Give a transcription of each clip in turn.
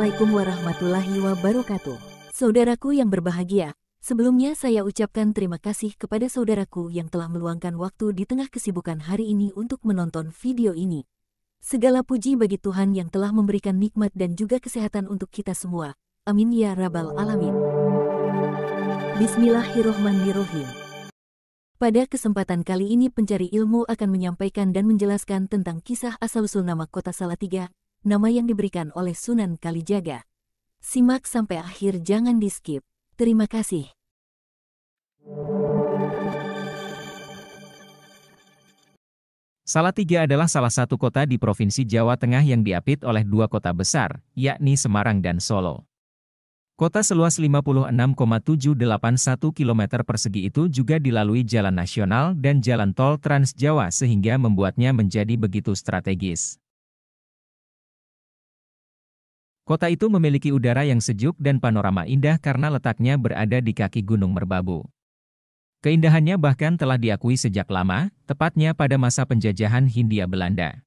Assalamualaikum warahmatullahi wabarakatuh. Saudaraku yang berbahagia, sebelumnya saya ucapkan terima kasih kepada saudaraku yang telah meluangkan waktu di tengah kesibukan hari ini untuk menonton video ini. Segala puji bagi Tuhan yang telah memberikan nikmat dan juga kesehatan untuk kita semua. Amin ya rabbal alamin. Bismillahirrohmanirrohim. Pada kesempatan kali ini pencari ilmu akan menyampaikan dan menjelaskan tentang kisah asal-usul nama kota Salatiga, nama yang diberikan oleh Sunan Kalijaga. Simak sampai akhir, jangan di-skip. Terima kasih. Salatiga adalah salah satu kota di Provinsi Jawa Tengah yang diapit oleh dua kota besar, yakni Semarang dan Solo. Kota seluas 56,781 km persegi itu juga dilalui jalan nasional dan jalan tol Trans Jawa sehingga membuatnya menjadi begitu strategis. Kota itu memiliki udara yang sejuk dan panorama indah karena letaknya berada di kaki Gunung Merbabu. Keindahannya bahkan telah diakui sejak lama, tepatnya pada masa penjajahan Hindia Belanda.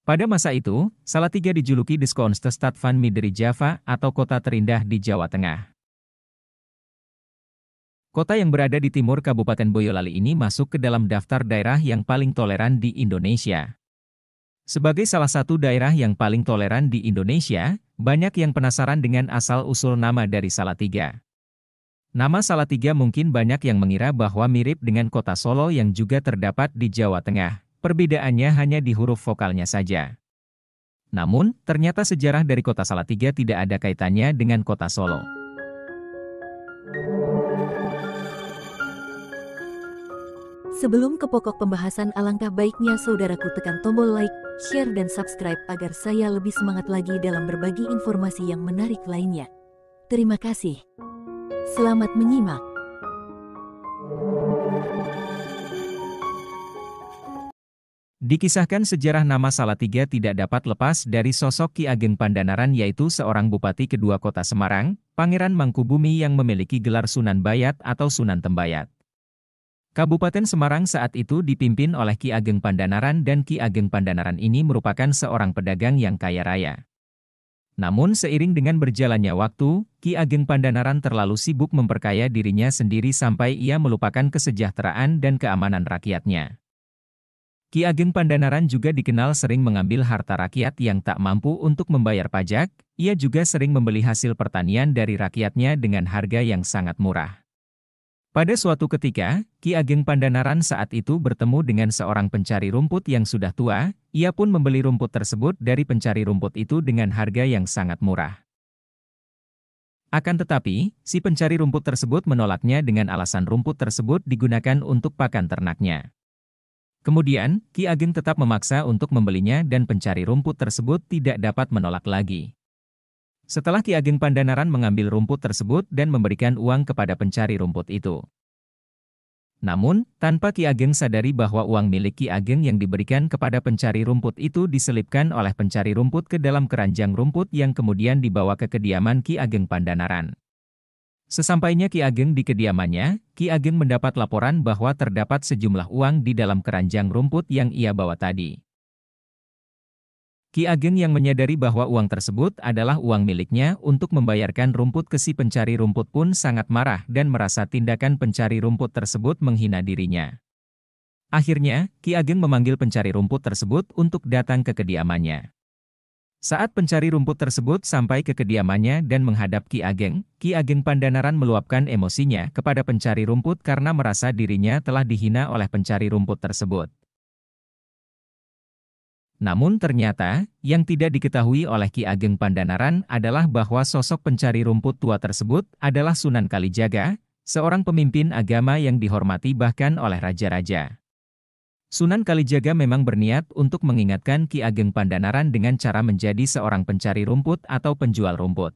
Pada masa itu, Salatiga dijuluki de schoonste stad van Mideri Java atau kota terindah di Jawa Tengah. Kota yang berada di timur Kabupaten Boyolali ini masuk ke dalam daftar daerah yang paling toleran di Indonesia. Sebagai salah satu daerah yang paling toleran di Indonesia, banyak yang penasaran dengan asal-usul nama dari Salatiga. Nama Salatiga mungkin banyak yang mengira bahwa mirip dengan kota Solo yang juga terdapat di Jawa Tengah. Perbedaannya hanya di huruf vokalnya saja. Namun, ternyata sejarah dari kota Salatiga tidak ada kaitannya dengan kota Solo. Sebelum ke pokok pembahasan, alangkah baiknya saudaraku tekan tombol like, share dan subscribe agar saya lebih semangat lagi dalam berbagi informasi yang menarik lainnya. Terima kasih. Selamat menyimak. Dikisahkan sejarah nama Salatiga tidak dapat lepas dari sosok Ki Ageng Pandanaran, yaitu seorang bupati kedua kota Semarang, Pangeran Mangkubumi yang memiliki gelar Sunan Bayat atau Sunan Tembayat. Kabupaten Semarang saat itu dipimpin oleh Ki Ageng Pandanaran dan Ki Ageng Pandanaran ini merupakan seorang pedagang yang kaya raya. Namun seiring dengan berjalannya waktu, Ki Ageng Pandanaran terlalu sibuk memperkaya dirinya sendiri sampai ia melupakan kesejahteraan dan keamanan rakyatnya. Ki Ageng Pandanaran juga dikenal sering mengambil harta rakyat yang tak mampu untuk membayar pajak, ia juga sering membeli hasil pertanian dari rakyatnya dengan harga yang sangat murah. Pada suatu ketika, Ki Ageng Pandanaran saat itu bertemu dengan seorang pencari rumput yang sudah tua, ia pun membeli rumput tersebut dari pencari rumput itu dengan harga yang sangat murah. Akan tetapi, si pencari rumput tersebut menolaknya dengan alasan rumput tersebut digunakan untuk pakan ternaknya. Kemudian, Ki Ageng tetap memaksa untuk membelinya dan pencari rumput tersebut tidak dapat menolak lagi. Setelah Ki Ageng Pandanaran mengambil rumput tersebut dan memberikan uang kepada pencari rumput itu. Namun, tanpa Ki Ageng sadari bahwa uang milik Ki Ageng yang diberikan kepada pencari rumput itu diselipkan oleh pencari rumput ke dalam keranjang rumput yang kemudian dibawa ke kediaman Ki Ageng Pandanaran. Sesampainya Ki Ageng di kediamannya, Ki Ageng mendapat laporan bahwa terdapat sejumlah uang di dalam keranjang rumput yang ia bawa tadi. Ki Ageng yang menyadari bahwa uang tersebut adalah uang miliknya untuk membayarkan rumput ke si pencari rumput pun sangat marah dan merasa tindakan pencari rumput tersebut menghina dirinya. Akhirnya, Ki Ageng memanggil pencari rumput tersebut untuk datang ke kediamannya. Saat pencari rumput tersebut sampai ke kediamannya dan menghadap Ki Ageng Pandanaran meluapkan emosinya kepada pencari rumput karena merasa dirinya telah dihina oleh pencari rumput tersebut. Namun ternyata, yang tidak diketahui oleh Ki Ageng Pandanaran adalah bahwa sosok pencari rumput tua tersebut adalah Sunan Kalijaga, seorang pemimpin agama yang dihormati bahkan oleh raja-raja. Sunan Kalijaga memang berniat untuk mengingatkan Ki Ageng Pandanaran dengan cara menjadi seorang pencari rumput atau penjual rumput.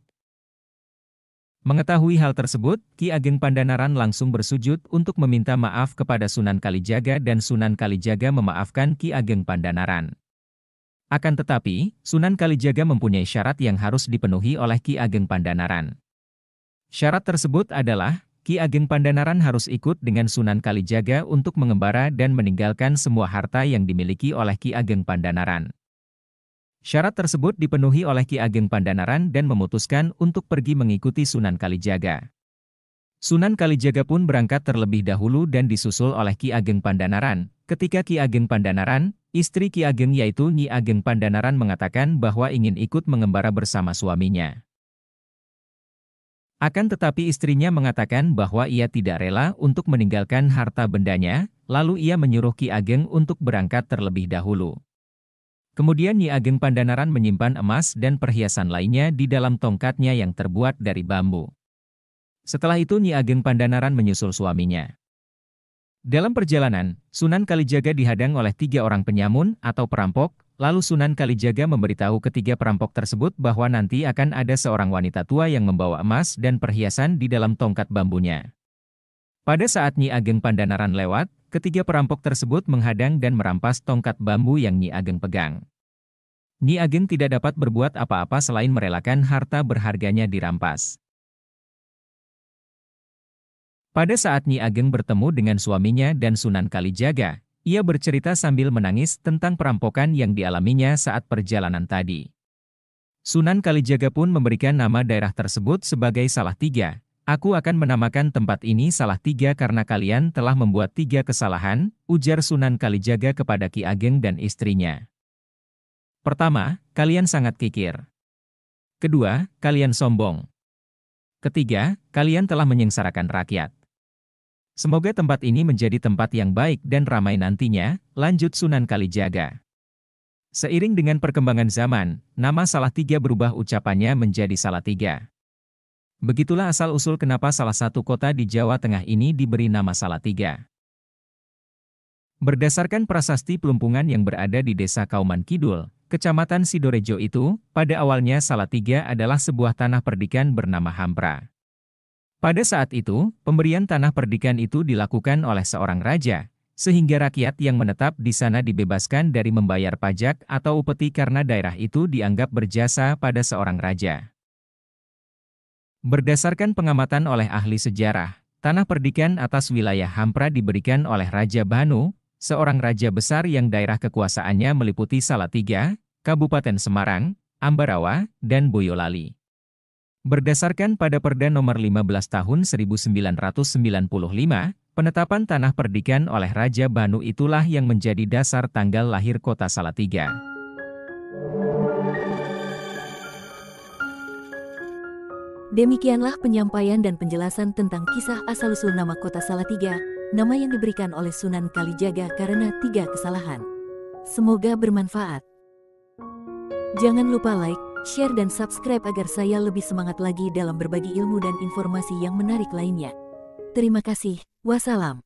Mengetahui hal tersebut, Ki Ageng Pandanaran langsung bersujud untuk meminta maaf kepada Sunan Kalijaga dan Sunan Kalijaga memaafkan Ki Ageng Pandanaran. Akan tetapi, Sunan Kalijaga mempunyai syarat yang harus dipenuhi oleh Ki Ageng Pandanaran. Syarat tersebut adalah, Ki Ageng Pandanaran harus ikut dengan Sunan Kalijaga untuk mengembara dan meninggalkan semua harta yang dimiliki oleh Ki Ageng Pandanaran. Syarat tersebut dipenuhi oleh Ki Ageng Pandanaran dan memutuskan untuk pergi mengikuti Sunan Kalijaga. Sunan Kalijaga pun berangkat terlebih dahulu dan disusul oleh Ki Ageng Pandanaran. Ketika Ki Ageng Pandanaran, istri Ki Ageng yaitu Nyi Ageng Pandanaran mengatakan bahwa ingin ikut mengembara bersama suaminya. Akan tetapi istrinya mengatakan bahwa ia tidak rela untuk meninggalkan harta bendanya, lalu ia menyuruh Ki Ageng untuk berangkat terlebih dahulu. Kemudian Nyi Ageng Pandanaran menyimpan emas dan perhiasan lainnya di dalam tongkatnya yang terbuat dari bambu. Setelah itu Nyi Ageng Pandanaran menyusul suaminya. Dalam perjalanan, Sunan Kalijaga dihadang oleh 3 orang penyamun atau perampok, lalu Sunan Kalijaga memberitahu ketiga perampok tersebut bahwa nanti akan ada seorang wanita tua yang membawa emas dan perhiasan di dalam tongkat bambunya. Pada saat Nyi Ageng Pandanaran lewat, ketiga perampok tersebut menghadang dan merampas tongkat bambu yang Nyi Ageng pegang. Nyi Ageng tidak dapat berbuat apa-apa selain merelakan harta berharganya dirampas. Pada saat Nyi Ageng bertemu dengan suaminya dan Sunan Kalijaga, ia bercerita sambil menangis tentang perampokan yang dialaminya saat perjalanan tadi. Sunan Kalijaga pun memberikan nama daerah tersebut sebagai Salatiga. Aku akan menamakan tempat ini Salatiga karena kalian telah membuat 3 kesalahan, ujar Sunan Kalijaga kepada Ki Ageng dan istrinya. Pertama, kalian sangat kikir. Kedua, kalian sombong. Ketiga, kalian telah menyengsarakan rakyat. Semoga tempat ini menjadi tempat yang baik dan ramai nantinya, lanjut Sunan Kalijaga. Seiring dengan perkembangan zaman, nama Salatiga berubah ucapannya menjadi Salatiga. Begitulah asal-usul kenapa salah satu kota di Jawa Tengah ini diberi nama Salatiga. Berdasarkan prasasti Pelumpungan yang berada di Desa Kauman Kidul, Kecamatan Sidorejo itu, pada awalnya Salatiga adalah sebuah tanah perdikan bernama Hampra. Pada saat itu, pemberian tanah perdikan itu dilakukan oleh seorang raja, sehingga rakyat yang menetap di sana dibebaskan dari membayar pajak atau upeti karena daerah itu dianggap berjasa pada seorang raja. Berdasarkan pengamatan oleh ahli sejarah, tanah perdikan atas wilayah Hampra diberikan oleh Raja Banu, seorang raja besar yang daerah kekuasaannya meliputi Salatiga, Kabupaten Semarang, Ambarawa, dan Boyolali. Berdasarkan pada Perda Nomor 15 Tahun 1995, penetapan tanah perdikan oleh Raja Banu itulah yang menjadi dasar tanggal lahir kota Salatiga. Demikianlah penyampaian dan penjelasan tentang kisah asal-usul nama kota Salatiga, nama yang diberikan oleh Sunan Kalijaga karena 3 kesalahan. Semoga bermanfaat. Jangan lupa like, share dan subscribe agar saya lebih semangat lagi dalam berbagi ilmu dan informasi yang menarik lainnya. Terima kasih. Wassalam.